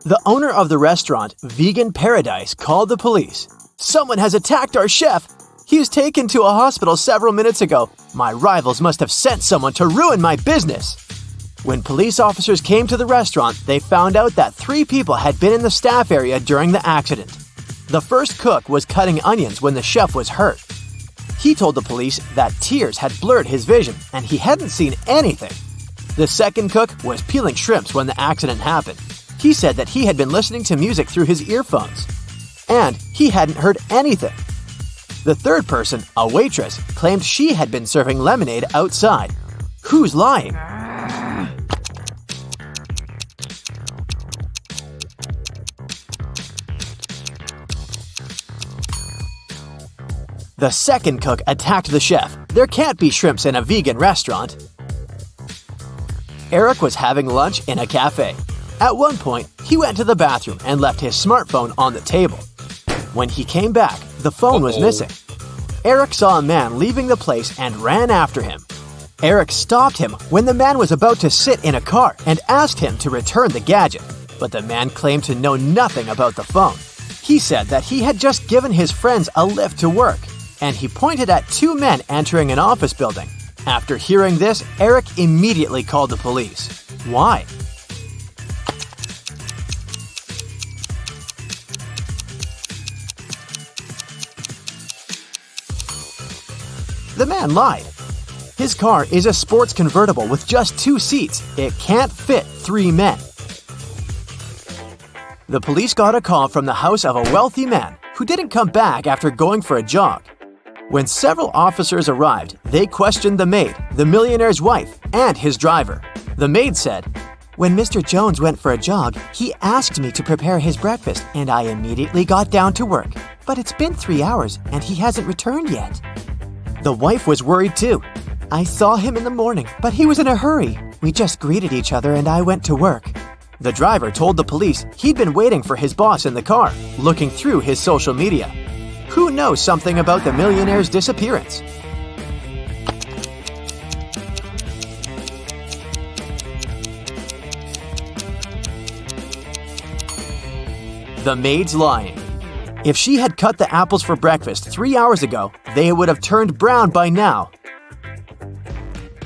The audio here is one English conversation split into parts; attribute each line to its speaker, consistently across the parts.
Speaker 1: The owner of the restaurant, Vegan Paradise, called the police. "Someone has attacked our chef. He was taken to a hospital several minutes ago. My rivals must have sent someone to ruin my business." When police officers came to the restaurant, they found out that 3 people had been in the staff area during the accident. The first cook was cutting onions when the chef was hurt. He told the police that tears had blurred his vision and he hadn't seen anything. The second cook was peeling shrimps when the accident happened. He said that he had been listening to music through his earphones, and he hadn't heard anything. The third person, a waitress, claimed she had been serving lemonade outside. Who's lying? The second cook attacked the chef. There can't be shrimps in a vegan restaurant. Eric was having lunch in a cafe. At one point, he went to the bathroom and left his smartphone on the table. When he came back, the phone was missing. Eric saw a man leaving the place and ran after him. Eric stopped him when the man was about to sit in a car and asked him to return the gadget, but the man claimed to know nothing about the phone. He said that he had just given his friends a lift to work, and he pointed at 2 men entering an office building. After hearing this, Eric immediately called the police. Why? The man lied. His car is a sports convertible with just 2 seats. It can't fit 3 men. The police got a call from the house of a wealthy man who didn't come back after going for a jog. When several officers arrived, they questioned the maid, the millionaire's wife, and his driver. The maid said, "When Mr. Jones went for a jog, he asked me to prepare his breakfast, and I immediately got down to work. But it's been 3 hours, and he hasn't returned yet." The wife was worried too. "I saw him in the morning, but he was in a hurry. We just greeted each other and I went to work." The driver told the police he'd been waiting for his boss in the car, looking through his social media. Who knows something about the millionaire's disappearance? The maid's lying. If she had cut the apples for breakfast 3 hours ago, they would have turned brown by now.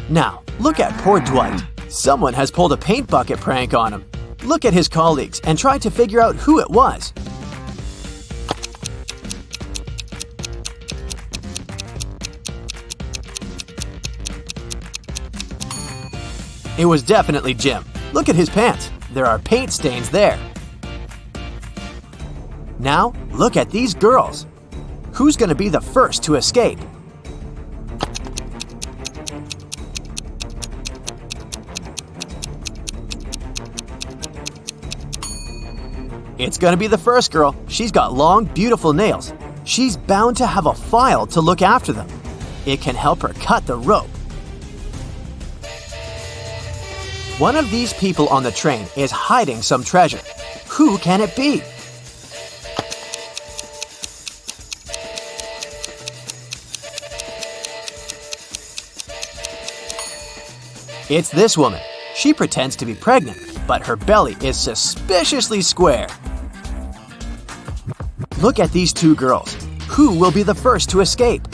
Speaker 1: Now, look at poor Dwight. Someone has pulled a paint bucket prank on him. Look at his colleagues and try to figure out who it was. It was definitely Jim. Look at his pants. There are paint stains there. Now, look at these girls. Who's going to be the first to escape? It's going to be the first girl. She's got long, beautiful nails. She's bound to have a file to look after them. It can help her cut the rope. One of these people on the train is hiding some treasure. Who can it be? It's this woman. She pretends to be pregnant, but her belly is suspiciously square. Look at these 2 girls. Who will be the first to escape?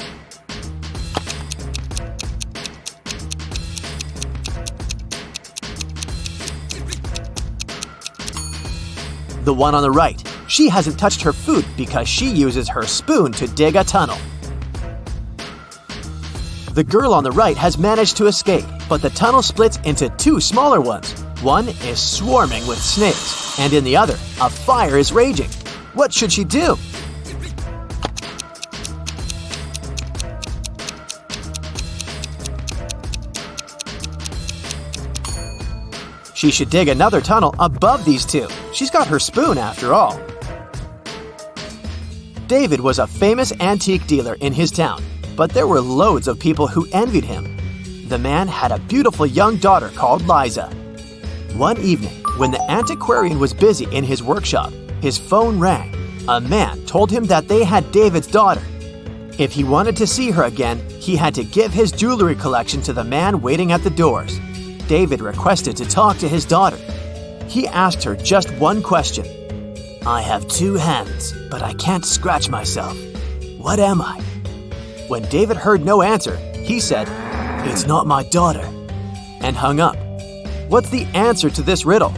Speaker 1: The one on the right. She hasn't touched her food because she uses her spoon to dig a tunnel. The girl on the right has managed to escape, but the tunnel splits into 2 smaller ones. One is swarming with snakes, and in the other, a fire is raging. What should she do? She should dig another tunnel above these 2. She's got her spoon after all. David was a famous antique dealer in his town, but there were loads of people who envied him. The man had a beautiful young daughter called Liza. One evening, when the antiquarian was busy in his workshop, his phone rang. A man told him that they had David's daughter. If he wanted to see her again, he had to give his jewelry collection to the man waiting at the doors. David requested to talk to his daughter. He asked her just one question. "I have 2 hands, but I can't scratch myself. What am I?" When David heard no answer, he said, "It's not my daughter," and hung up. What's the answer to this riddle?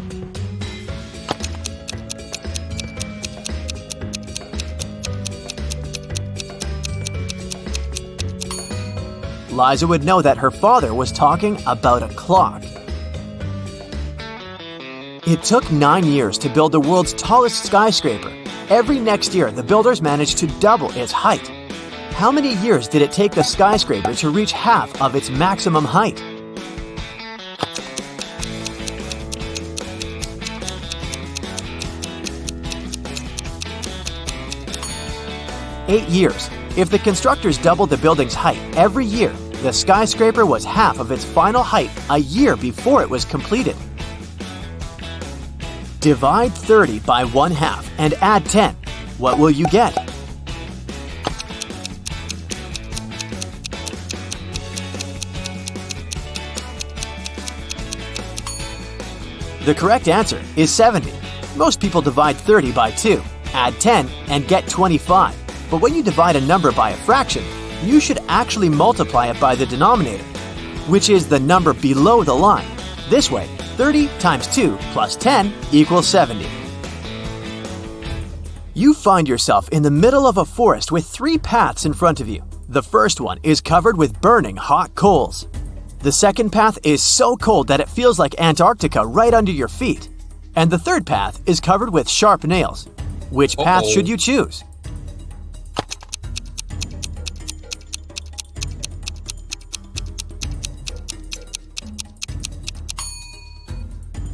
Speaker 1: Liza would know that her father was talking about a clock. It took 9 years to build the world's tallest skyscraper. Every next year, the builders managed to double its height. How many years did it take the skyscraper to reach half of its maximum height? Eight years. If the constructors doubled the building's height every year, the skyscraper was half of its final height a year before it was completed. Divide 30 by 1/2 and add 10. What will you get? The correct answer is 70. Most people divide 30 by 2, add 10, and get 25. But when you divide a number by a fraction, you should actually multiply it by the denominator, which is the number below the line. This way, 30 times 2 plus 10 equals 70. You find yourself in the middle of a forest with 3 paths in front of you. The first one is covered with burning hot coals. The second path is so cold that it feels like Antarctica right under your feet. And the third path is covered with sharp nails. Which path should you choose?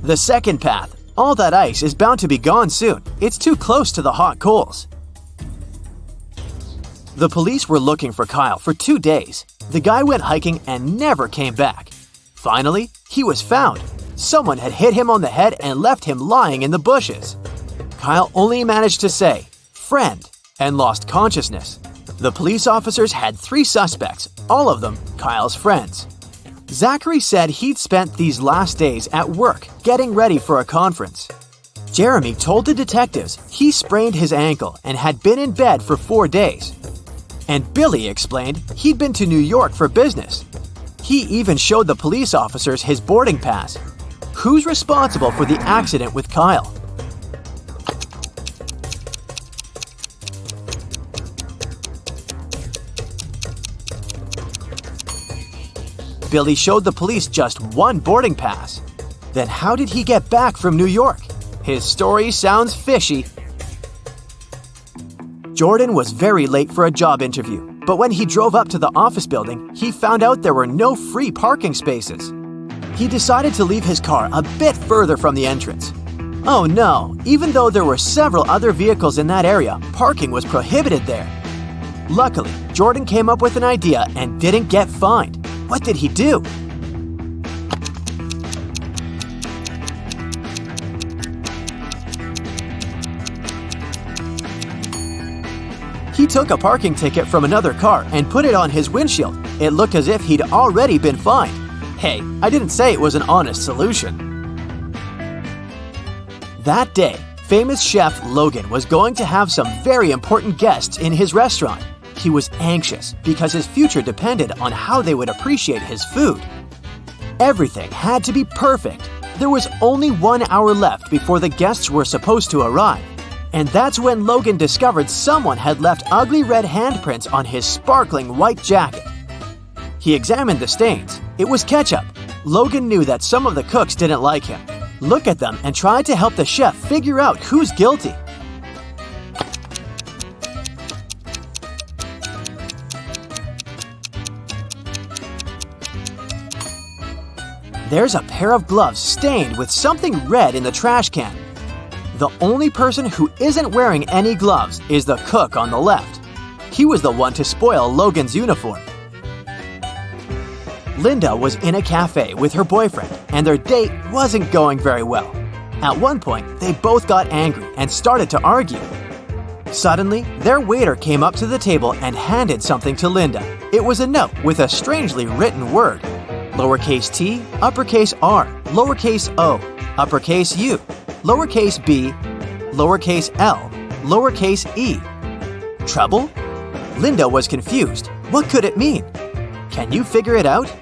Speaker 1: The second path. All that ice is bound to be gone soon. It's too close to the hot coals. The police were looking for Kyle for 2 days. The guy went hiking and never came back. Finally, he was found. Someone had hit him on the head and left him lying in the bushes. Kyle only managed to say, "Friend," and lost consciousness. The police officers had 3 suspects, all of them Kyle's friends. Zachary said he'd spent these last days at work getting ready for a conference. Jeremy told the detectives he sprained his ankle and had been in bed for 4 days. And Billy explained he'd been to New York for business. He even showed the police officers his boarding pass. Who's responsible for the accident with Kyle? Billy showed the police just 1 boarding pass. Then how did he get back from New York? His story sounds fishy. Jordan was very late for a job interview, but when he drove up to the office building, he found out there were no free parking spaces. He decided to leave his car a bit further from the entrance. Oh no, even though there were several other vehicles in that area, parking was prohibited there. Luckily, Jordan came up with an idea and didn't get fined. What did he do? He took a parking ticket from another car and put it on his windshield. It looked as if he'd already been fined. Hey, I didn't say it was an honest solution. That day, famous chef Logan was going to have some very important guests in his restaurant. He was anxious because his future depended on how they would appreciate his food. Everything had to be perfect. There was only 1 hour left before the guests were supposed to arrive. And that's when Logan discovered someone had left ugly red handprints on his sparkling white jacket. He examined the stains. It was ketchup. Logan knew that some of the cooks didn't like him. Look at them and try to help the chef figure out who's guilty. There's a pair of gloves stained with something red in the trash can. The only person who isn't wearing any gloves is the cook on the left. He was the one to spoil Logan's uniform. Linda was in a cafe with her boyfriend, and their date wasn't going very well. At one point, they both got angry and started to argue. Suddenly, their waiter came up to the table and handed something to Linda. It was a note with a strangely written word. Lowercase t, uppercase r, lowercase o. uppercase U, lowercase b, lowercase l, lowercase e. Trouble? Linda was confused. What could it mean? Can you figure it out?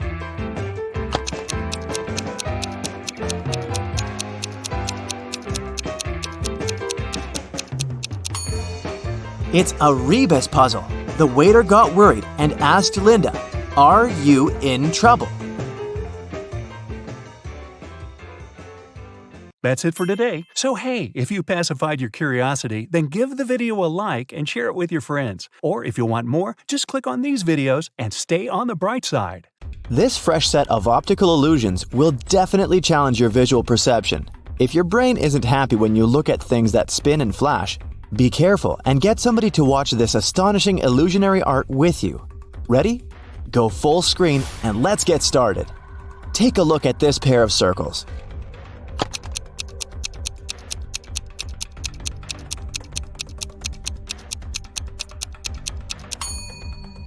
Speaker 1: It's a Rebus puzzle. The waiter got worried and asked Linda, "Are you in trouble?"
Speaker 2: That's it for today. So hey, if you pacified your curiosity, then give the video a like and share it with your friends. Or if you want more, just click on these videos and stay on the bright side.
Speaker 1: This fresh set of optical illusions will definitely challenge your visual perception. If your brain isn't happy when you look at things that spin and flash, be careful and get somebody to watch this astonishing illusionary art with you. Ready? Go full screen and let's get started. Take a look at this pair of circles.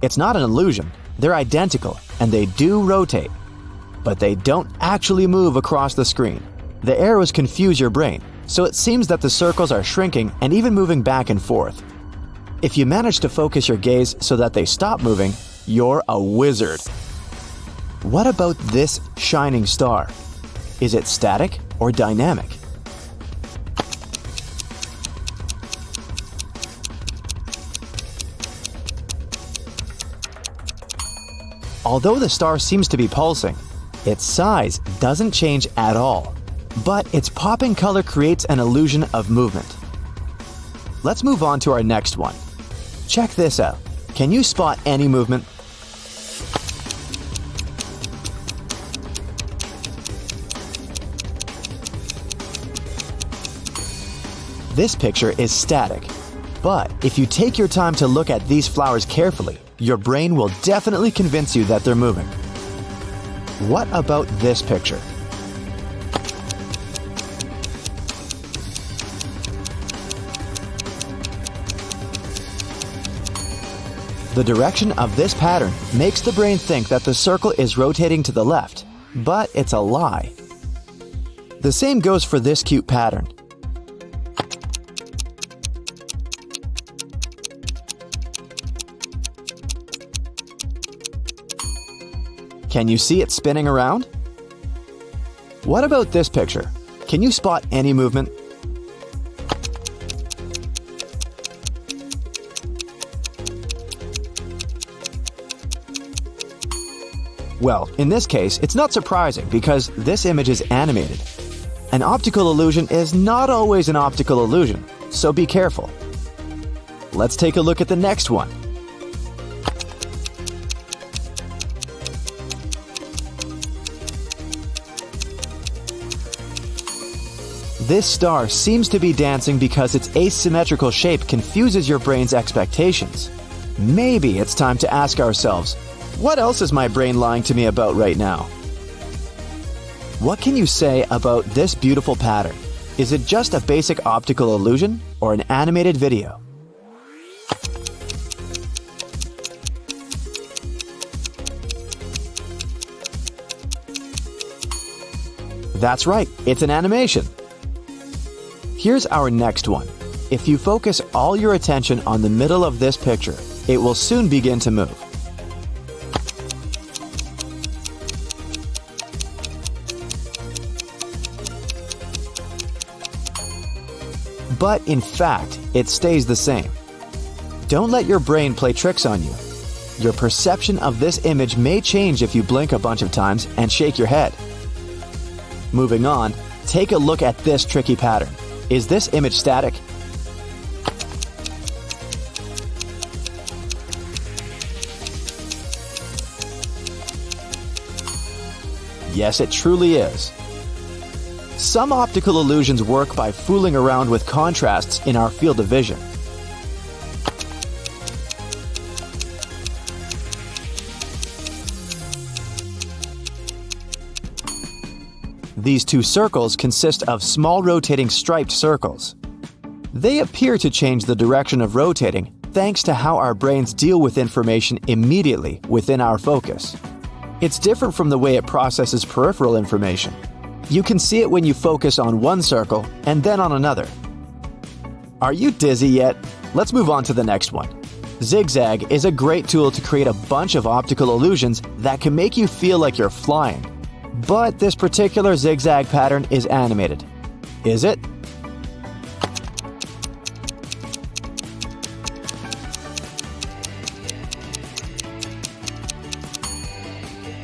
Speaker 1: It's not an illusion. They're identical and they do rotate. But they don't actually move across the screen. The arrows confuse your brain, so it seems that the circles are shrinking and even moving back and forth. If you manage to focus your gaze so that they stop moving, you're a wizard. What about this shining star? Is it static or dynamic? Although the star seems to be pulsing, its size doesn't change at all, but its popping color creates an illusion of movement. Let's move on to our next one. Check this out. Can you spot any movement? This picture is static, but if you take your time to look at these flowers carefully, your brain will definitely convince you that they're moving. What about this picture? The direction of this pattern makes the brain think that the circle is rotating to the left, but it's a lie. The same goes for this cute pattern. Can you see it spinning around? What about this picture? Can you spot any movement? Well, in this case, it's not surprising because this image is animated. An optical illusion is not always an optical illusion, so be careful. Let's take a look at the next one. This star seems to be dancing because its asymmetrical shape confuses your brain's expectations. Maybe it's time to ask ourselves, what else is my brain lying to me about right now? What can you say about this beautiful pattern? Is it just a basic optical illusion or an animated video? That's right, it's an animation. Here's our next one. If you focus all your attention on the middle of this picture, it will soon begin to move. But in fact, it stays the same. Don't let your brain play tricks on you. Your perception of this image may change if you blink a bunch of times and shake your head. Moving on, take a look at this tricky pattern. Is this image static? Yes, it truly is. Some optical illusions work by fooling around with contrasts in our field of vision. These two circles consist of small rotating striped circles. They appear to change the direction of rotating thanks to how our brains deal with information immediately within our focus. It's different from the way it processes peripheral information. You can see it when you focus on one circle and then on another. Are you dizzy yet? Let's move on to the next one. Zigzag is a great tool to create a bunch of optical illusions that can make you feel like you're flying. But this particular zigzag pattern is animated. Is it?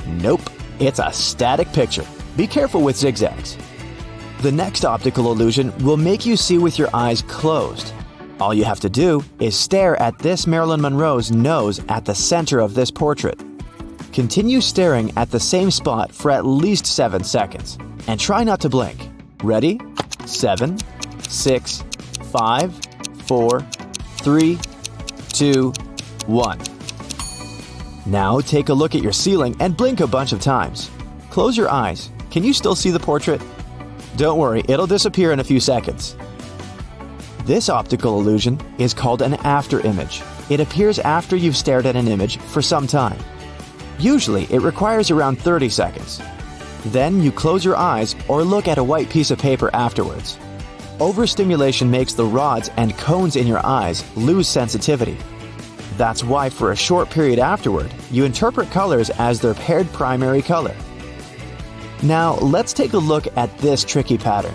Speaker 1: Nope, it's a static picture. Be careful with zigzags. The next optical illusion will make you see with your eyes closed. All you have to do is stare at this Marilyn Monroe's nose at the center of this portrait. Continue staring at the same spot for at least 7 seconds, and try not to blink. Ready? 7, 6, 5, 4, 3, 2, 1. Now take a look at your ceiling and blink a bunch of times. Close your eyes. Can you still see the portrait? Don't worry, it'll disappear in a few seconds. This optical illusion is called an after image. It appears after you've stared at an image for some time. Usually, it requires around 30 seconds. Then you close your eyes or look at a white piece of paper afterwards. Overstimulation makes the rods and cones in your eyes lose sensitivity. That's why for a short period afterward, you interpret colors as their paired primary color. Now, let's take a look at this tricky pattern.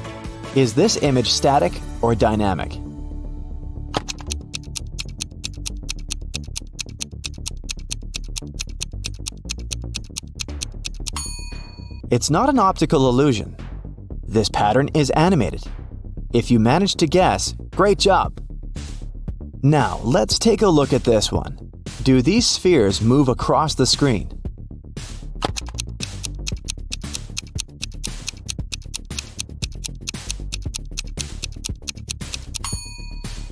Speaker 1: Is this image static or dynamic? It's not an optical illusion. This pattern is animated. If you managed to guess, great job! Now, let's take a look at this one. Do these spheres move across the screen?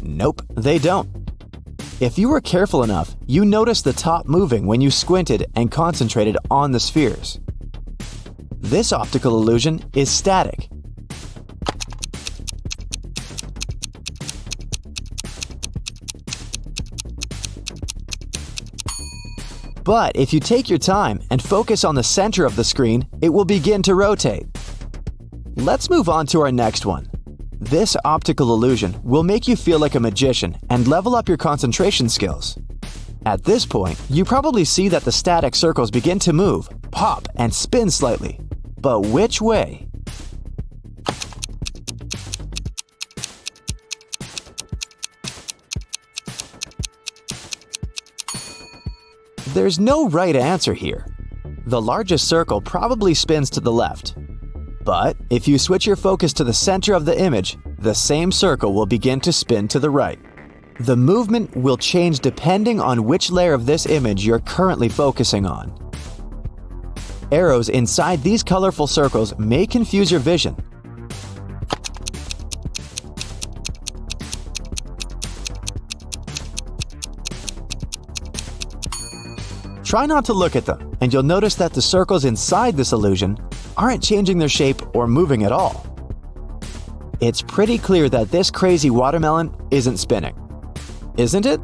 Speaker 1: Nope, they don't. If you were careful enough, you noticed the top moving when you squinted and concentrated on the spheres. This optical illusion is static. But if you take your time and focus on the center of the screen, it will begin to rotate. Let's move on to our next one. This optical illusion will make you feel like a magician and level up your concentration skills. At this point, you probably see that the static circles begin to move, pop, and spin slightly. But which way? There's no right answer here. The largest circle probably spins to the left. But if you switch your focus to the center of the image, the same circle will begin to spin to the right. The movement will change depending on which layer of this image you're currently focusing on. Arrows inside these colorful circles may confuse your vision. Try not to look at them, and you'll notice that the circles inside this illusion aren't changing their shape or moving at all. It's pretty clear that this crazy watermelon isn't spinning, isn't it?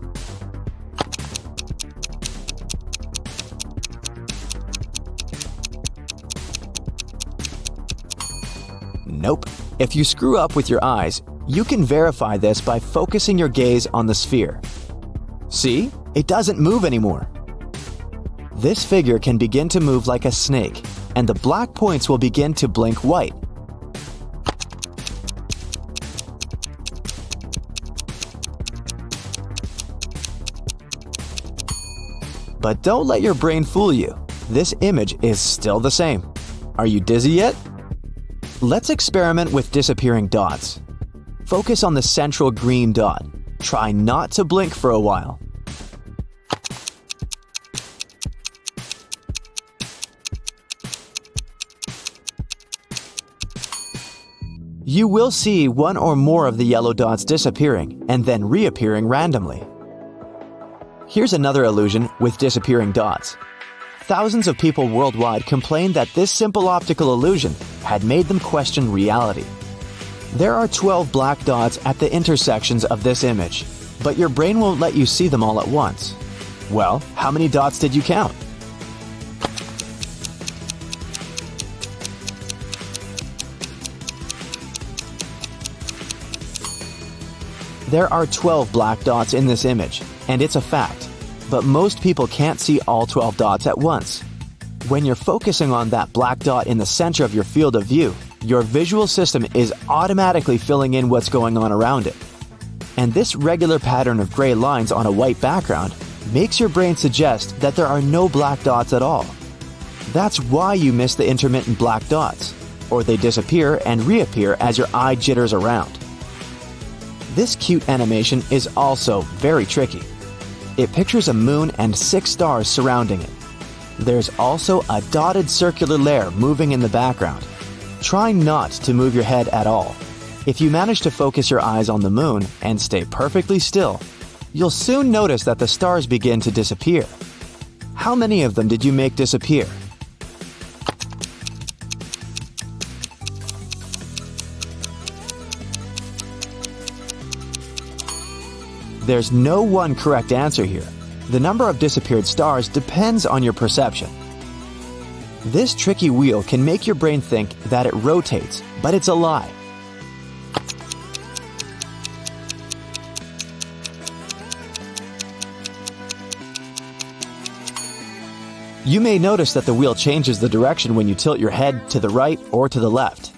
Speaker 1: Nope. If you screw up with your eyes, you can verify this by focusing your gaze on the sphere. See? It doesn't move anymore. This figure can begin to move like a snake, and the black points will begin to blink white. But don't let your brain fool you. This image is still the same. Are you dizzy yet? Let's experiment with disappearing dots. Focus on the central green dot. Try not to blink for a while. You will see one or more of the yellow dots disappearing and then reappearing randomly. Here's another illusion with disappearing dots. Thousands of people worldwide complained that this simple optical illusion had made them question reality. There are 12 black dots at the intersections of this image, but your brain won't let you see them all at once. Well, how many dots did you count? There are 12 black dots in this image, and it's a fact, but most people can't see all 12 dots at once. When you're focusing on that black dot in the center of your field of view, your visual system is automatically filling in what's going on around it. And this regular pattern of gray lines on a white background makes your brain suggest that there are no black dots at all. That's why you miss the intermittent black dots, or they disappear and reappear as your eye jitters around. This cute animation is also very tricky. It pictures a moon and 6 stars surrounding it. There's also a dotted circular layer moving in the background. Try not to move your head at all. If you manage to focus your eyes on the moon and stay perfectly still, you'll soon notice that the stars begin to disappear. How many of them did you make disappear? There's no one correct answer here. The number of disappeared stars depends on your perception. This tricky wheel can make your brain think that it rotates, but it's a lie. You may notice that the wheel changes the direction when you tilt your head to the right or to the left.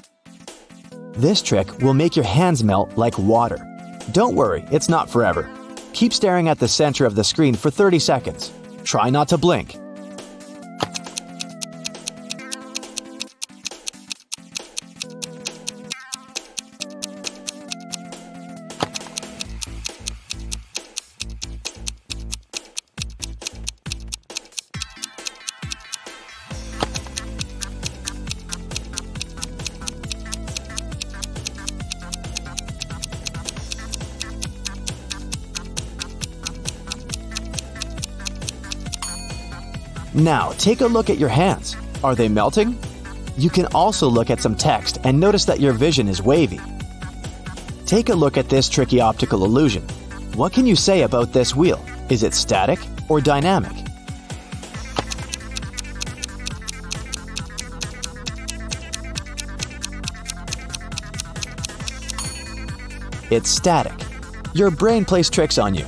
Speaker 1: This trick will make your hands melt like water. Don't worry, it's not forever. Keep staring at the center of the screen for 30 seconds. Try not to blink. Now, take a look at your hands. Are they melting? You can also look at some text and notice that your vision is wavy. Take a look at this tricky optical illusion. What can you say about this wheel? Is it static or dynamic? It's static. Your brain plays tricks on you.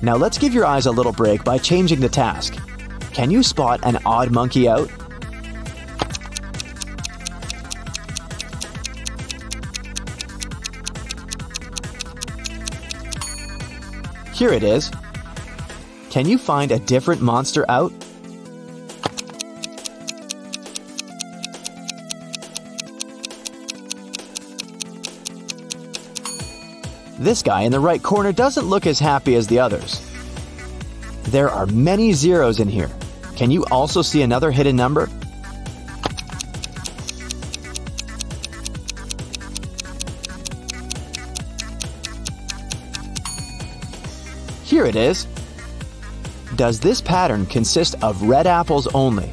Speaker 1: Now let's give your eyes a little break by changing the task. Can you spot an odd monkey out? Here it is. Can you find a different monster out? This guy in the right corner doesn't look as happy as the others. There are many zeros in here. Can you also see another hidden number? Here it is. Does this pattern consist of red apples only?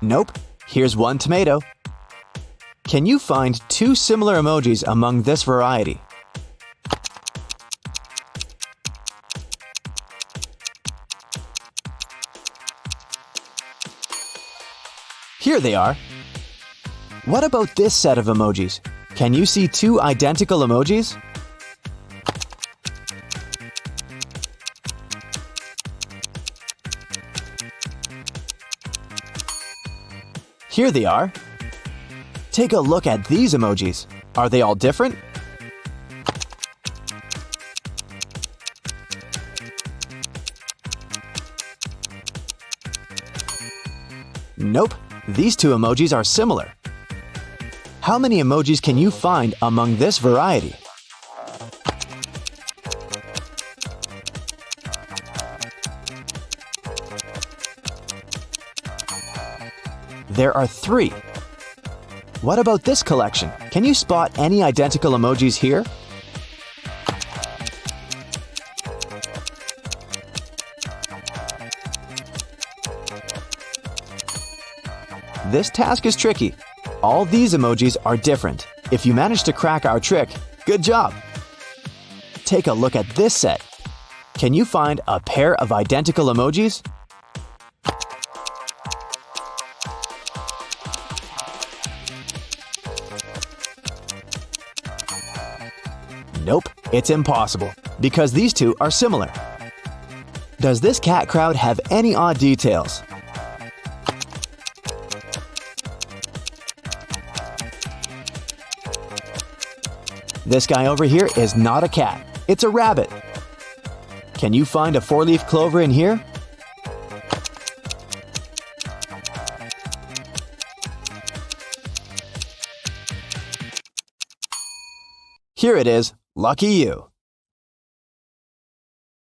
Speaker 1: Nope. Here's one tomato. Can you find 2 similar emojis among this variety? Here they are. What about this set of emojis? Can you see 2 identical emojis? Here they are. Take a look at these emojis. Are they all different? Nope, these 2 emojis are similar. How many emojis can you find among this variety? There are 3. What about this collection? Can you spot any identical emojis here? This task is tricky. All these emojis are different. If you manage to crack our trick, good job! Take a look at this set. Can you find a pair of identical emojis? Nope, it's impossible, because these two are similar. Does this cat crowd have any odd details? This guy over here is not a cat, it's a rabbit. Can you find a four-leaf clover in here? Here it is. Lucky you.